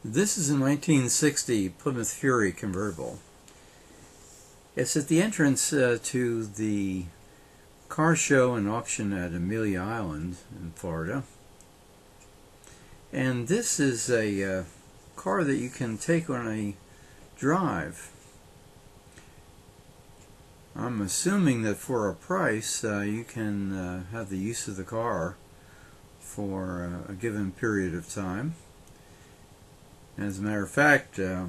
This is a 1960 Plymouth Fury convertible. It's at the entrance to the car show and auction at Amelia Island in Florida. And this is a car that you can take on a drive. I'm assuming that for a price you can have the use of the car for a given period of time. As a matter of fact, I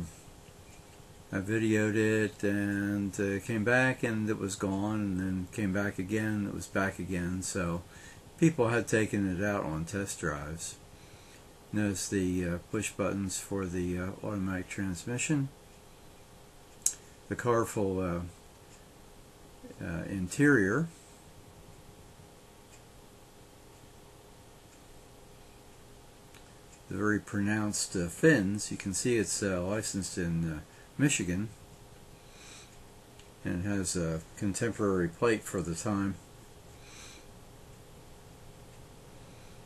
videoed it and came back and it was gone, and then came back again and it was back again. So people had taken it out on test drives. Notice the push buttons for the automatic transmission, the colorful interior, the very pronounced fins. You can see it's licensed in Michigan, and it has a contemporary plate for the time.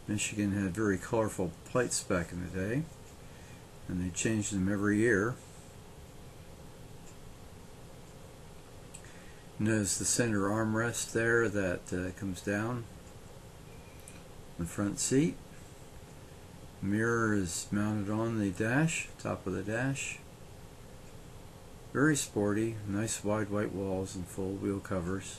Michigan had very colorful plates back in the day, and they changed them every year. Notice the center armrest there that comes down the front seat. Mirror is mounted on the dash, top of the dash. Very sporty, nice wide white walls and full wheel covers.